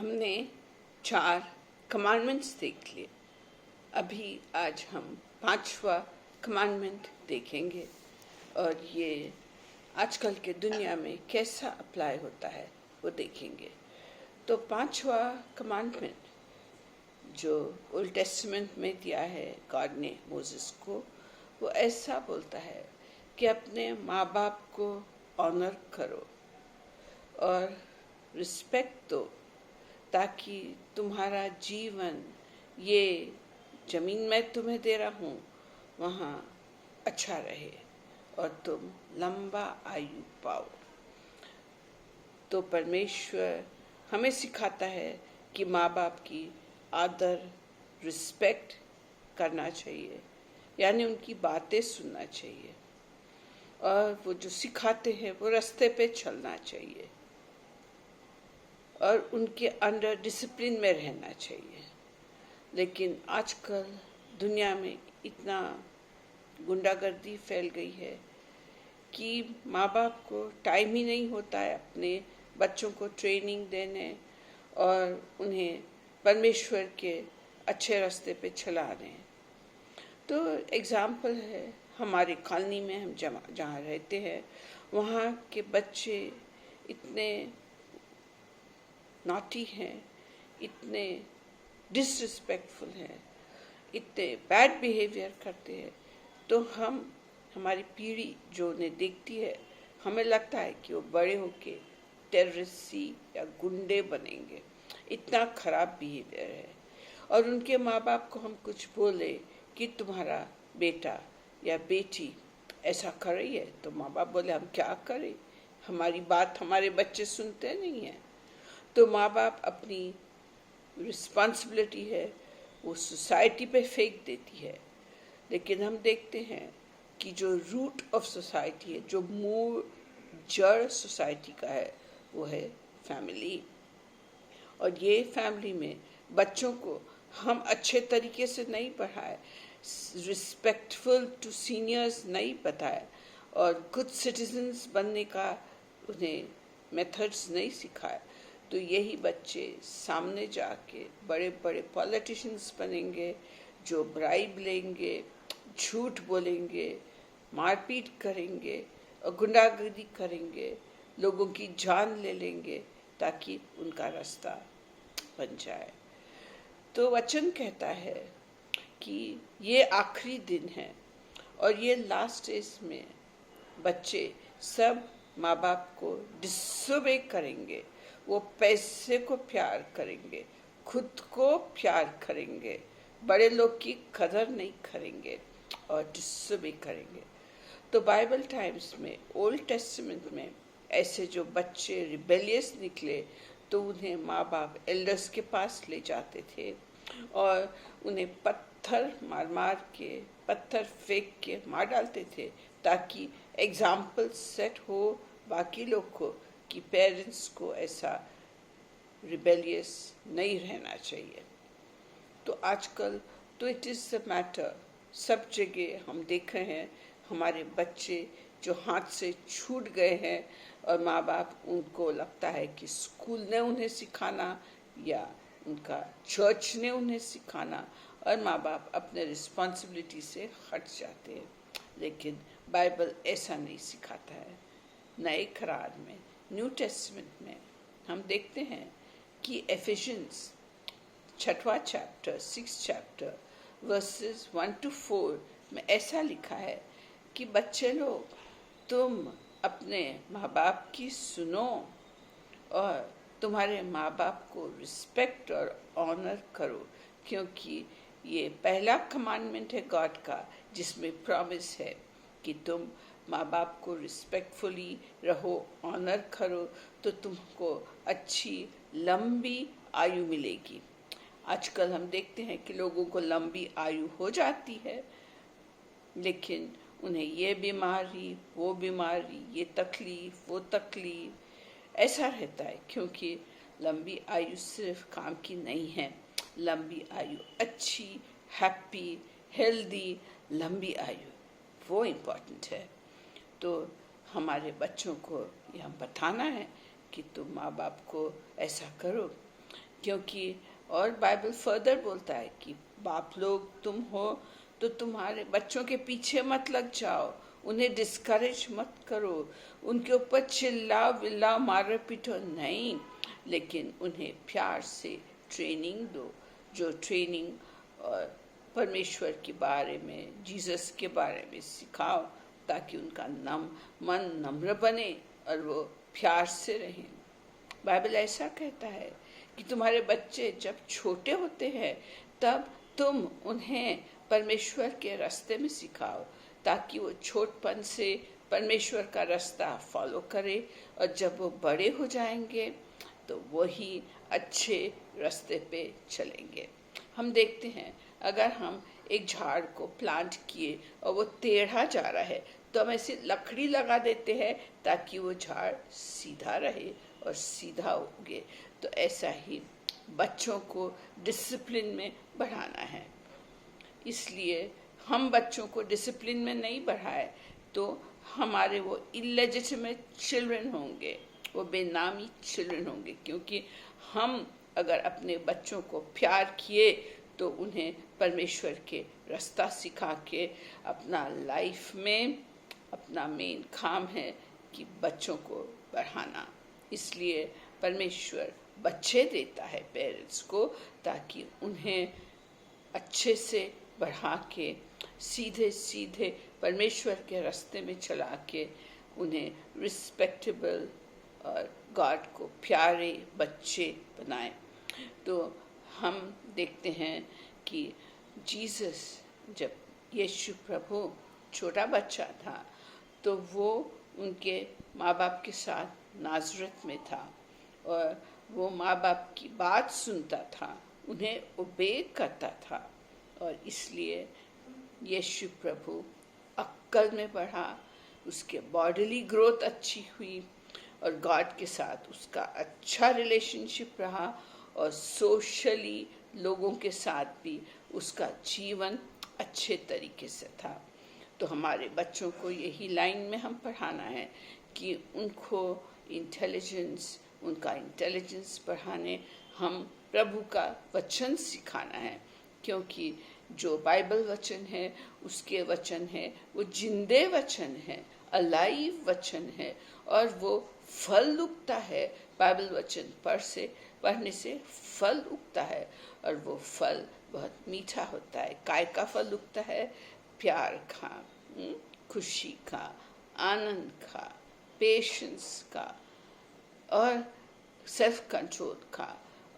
हमने 4 कमांडमेंट्स देख लिए। अभी आज हम 5वां कमांडमेंट देखेंगे और ये आजकल के दुनिया में कैसा अप्लाई होता है वो देखेंगे। तो 5वां कमांडमेंट जो ओल्ड टेस्टामेंट में दिया है गॉड ने मोसेस को, वो ऐसा बोलता है कि अपने माँ बाप को ऑनर करो और रिस्पेक्ट दो, ताकि तुम्हारा जीवन ये जमीन मैं तुम्हें दे रहा हूँ वहाँ अच्छा रहे और तुम लंबा आयु पाओ। तो परमेश्वर हमें सिखाता है कि माँ बाप की आदर रिस्पेक्ट करना चाहिए, यानी उनकी बातें सुनना चाहिए और वो जो सिखाते हैं वो रास्ते पे चलना चाहिए और उनके अंडर डिसिप्लिन में रहना चाहिए। लेकिन आजकल दुनिया में इतना गुंडागर्दी फैल गई है कि माँ बाप को टाइम ही नहीं होता है अपने बच्चों को ट्रेनिंग देने और उन्हें परमेश्वर के अच्छे रास्ते पे चलाने। तो एग्जाम्पल है, हमारे कॉलोनी में हम जहाँ रहते हैं वहाँ के बच्चे इतने नॉटी हैं, इतने डिसरिस्पेक्टफुल हैं, इतने बैड बिहेवियर करते हैं। तो हमारी पीढ़ी जो उन्हें देखती है, हमें लगता है कि वो बड़े होके टेररिस्टी या गुंडे बनेंगे, इतना खराब बिहेवियर है। और उनके माँ बाप को हम कुछ बोले कि तुम्हारा बेटा या बेटी ऐसा कर रही है, तो माँ बाप बोले हम क्या करें, हमारी बात हमारे बच्चे सुनते नहीं हैं। तो माँ बाप अपनी रिस्पॉन्सिबिलिटी है वो सोसाइटी पे फेंक देती है। लेकिन हम देखते हैं कि जो रूट ऑफ सोसाइटी है, जो मूल जड़ सोसाइटी का है, वो है फैमिली। और ये फैमिली में बच्चों को हम अच्छे तरीके से नहीं पढ़ाए, रिस्पेक्टफुल टू सीनियर्स नहीं बताए और गुड सिटीजन्स बनने का उन्हें मेथड्स नहीं सिखाए, तो यही बच्चे सामने जाके बड़े बड़े पॉलिटिशियंस बनेंगे, जो ब्राइब लेंगे, झूठ बोलेंगे, मारपीट करेंगे और गुंडागर्दी करेंगे, लोगों की जान ले लेंगे ताकि उनका रास्ता बन जाए। तो वचन कहता है कि ये आखिरी दिन है और ये लास्ट डेज में बच्चे सब माँ बाप को डिसोबे करेंगे, वो पैसे को प्यार करेंगे, खुद को प्यार करेंगे, बड़े लोग की कदर नहीं करेंगे और डिसोबे करेंगे। तो बाइबल टाइम्स में ओल्ड टेस्टामेंट में ऐसे जो बच्चे रिबेलियस निकले तो उन्हें माँ बाप एल्डर्स के पास ले जाते थे और उन्हें पत्थर पत्थर फेंक के मार डालते थे, ताकि एग्जाम्पल सेट हो बाकी लोग को कि पेरेंट्स को ऐसा रिबेलियस नहीं रहना चाहिए। तो आजकल तो इट इज़ द मैटर, सब जगह हम देख रहे हैं हमारे बच्चे जो हाथ से छूट गए हैं और माँ बाप उनको लगता है कि स्कूल ने उन्हें सिखाना या उनका चर्च ने उन्हें सिखाना, और माँ बाप अपने रिस्पॉन्सिबिलिटी से हट जाते हैं। लेकिन बाइबल ऐसा नहीं सिखाता है। नए करार में, न्यू टेस्टामेंट में हम देखते हैं कि एफिशियंस 6वां चैप्टर 6 चैप्टर वर्सेस 1 to 4 में ऐसा लिखा है कि बच्चे लोग, तुम अपने माँ बाप की सुनो और तुम्हारे माँ बाप को रिस्पेक्ट और ऑनर करो, क्योंकि ये पहला कमांडमेंट है गॉड का, जिसमें प्रॉमिस है कि तुम माँ बाप को रिस्पेक्टफुली रहो, ऑनर करो, तो तुमको अच्छी लंबी आयु मिलेगी। आजकल हम देखते हैं कि लोगों को लंबी आयु हो जाती है, लेकिन उन्हें ये बीमारी, वो बीमारी, ये तकलीफ, वो तकलीफ ऐसा रहता है, क्योंकि लंबी आयु सिर्फ काम की नहीं है। लंबी आयु अच्छी, हैप्पी, हेल्दी लंबी आयु, वो इम्पोर्टेंट है। तो हमारे बच्चों को यह बताना है कि तुम माँ बाप को ऐसा करो क्योंकि और बाइबल फर्दर बोलता है कि बाप लोग तुम हो तो तुम्हारे बच्चों के पीछे मत लग जाओ, उन्हें डिस्करेज मत करो, उनके ऊपर चिल्लाओ विल्लाओ मारो पीटो नहीं, लेकिन उन्हें प्यार से ट्रेनिंग दो। जो ट्रेनिंग और परमेश्वर के बारे में, जीसस के बारे में सिखाओ, ताकि उनका मन नम्र बने और वो प्यार से रहें। बाइबल ऐसा कहता है कि तुम्हारे बच्चे जब छोटे होते हैं तब तुम उन्हें परमेश्वर के रास्ते में सिखाओ, ताकि वो छोटपन से परमेश्वर का रास्ता फॉलो करे, और जब वो बड़े हो जाएंगे तो वही अच्छे रास्ते पे चलेंगे। हम देखते हैं, अगर हम एक झाड़ को प्लांट किए और वो टेढ़ा जा रहा है तो हम ऐसी लकड़ी लगा देते हैं ताकि वो झाड़ सीधा रहे और सीधा उगे। तो ऐसा ही बच्चों को डिसिप्लिन में बढ़ाना है। इसलिए हम बच्चों को डिसिप्लिन में नहीं बढ़ाए तो हमारे वो इलेजिटिमेट चिल्ड्रन होंगे, वो बेनामी चिल्ड्रन होंगे। क्योंकि हम अगर अपने बच्चों को प्यार किए तो उन्हें परमेश्वर के रास्ता सिखा के अपना लाइफ में अपना मेन काम है कि बच्चों को बढ़ाना। इसलिए परमेश्वर बच्चे देता है पेरेंट्स को, ताकि उन्हें अच्छे से बढ़ा के सीधे सीधे परमेश्वर के रास्ते में चला के उन्हें रिस्पेक्टेबल और गॉड को प्यारे बच्चे बनाए। तो हम देखते हैं कि जीसस, जब यीशु प्रभु छोटा बच्चा था तो वो उनके माँ बाप के साथ नाज़रेत में था, और वो माँ बाप की बात सुनता था, उन्हें ओबे करता था, और इसलिए यीशु प्रभु अक्ल में बढ़ा, उसके बॉडीली ग्रोथ अच्छी हुई, और गॉड के साथ उसका अच्छा रिलेशनशिप रहा, और सोशली लोगों के साथ भी उसका जीवन अच्छे तरीके से था। तो हमारे बच्चों को यही लाइन में हम पढ़ाना है कि उनको उनका इंटेलिजेंस बढ़ाने हम प्रभु का वचन सिखाना है। क्योंकि जो बाइबल वचन है, उसके वचन है, वो जिंदे वचन है, अलाइव वचन है, और वो फल उगता है। बाइबल वचन पढ़ने से फल उगता है, और वो फल बहुत मीठा होता है। काय का फल उगता है? प्यार का, खुशी का, आनंद का, पेशेंस का, और सेल्फ कंट्रोल का,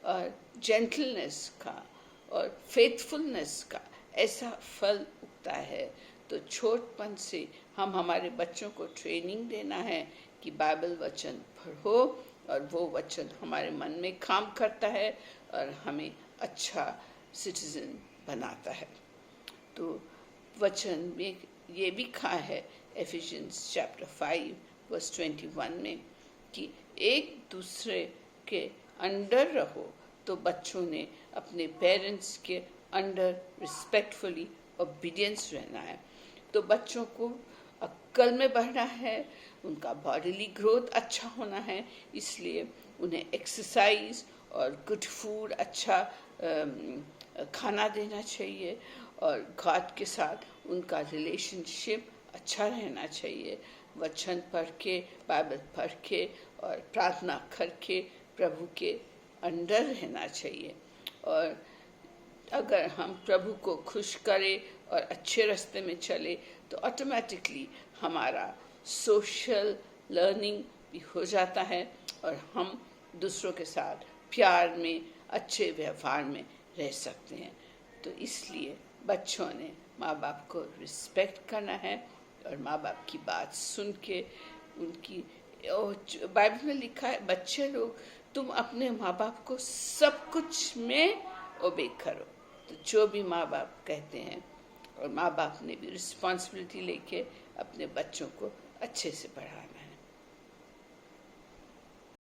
और जेंटलनेस का, और फेथफुलनेस का, ऐसा फल उगता है। तो छोटपन से हम हमारे बच्चों को ट्रेनिंग देना है कि बाइबल वचन पढ़ो, और वो वचन हमारे मन में काम करता है और हमें अच्छा सिटीजन बनाता है। तो वचन में ये भी कहा है एफिशिएंस चैप्टर 5 वर्स 21 में कि एक दूसरे के अंडर रहो। तो बच्चों ने अपने पेरेंट्स के अंडर रिस्पेक्टफुली ओबीडियंस रहना है। तो बच्चों को अक्ल में बढ़ना है, उनका बॉडीली ग्रोथ अच्छा होना है, इसलिए उन्हें एक्सरसाइज और गुड फूड, अच्छा खाना देना चाहिए, और गॉड के साथ उनका रिलेशनशिप अच्छा रहना चाहिए। वचन पढ़ के, बाइबल पढ़ के और प्रार्थना करके प्रभु के अंडर रहना चाहिए। और अगर हम प्रभु को खुश करें और अच्छे रास्ते में चले तो ऑटोमेटिकली हमारा सोशल लर्निंग भी हो जाता है, और हम दूसरों के साथ प्यार में, अच्छे व्यवहार में रह सकते हैं। तो इसलिए बच्चों ने माँ बाप को रिस्पेक्ट करना है, और माँ बाप की बात सुन के उनकी, बाइबल में लिखा है बच्चे लोग तुम अपने माँ बाप को सब कुछ में ओबे करो। तो जो भी माँ बाप कहते हैं, और माँ बाप ने भी रिस्पॉन्सिबिलिटी लेके अपने बच्चों को अच्छे से पढ़ाना।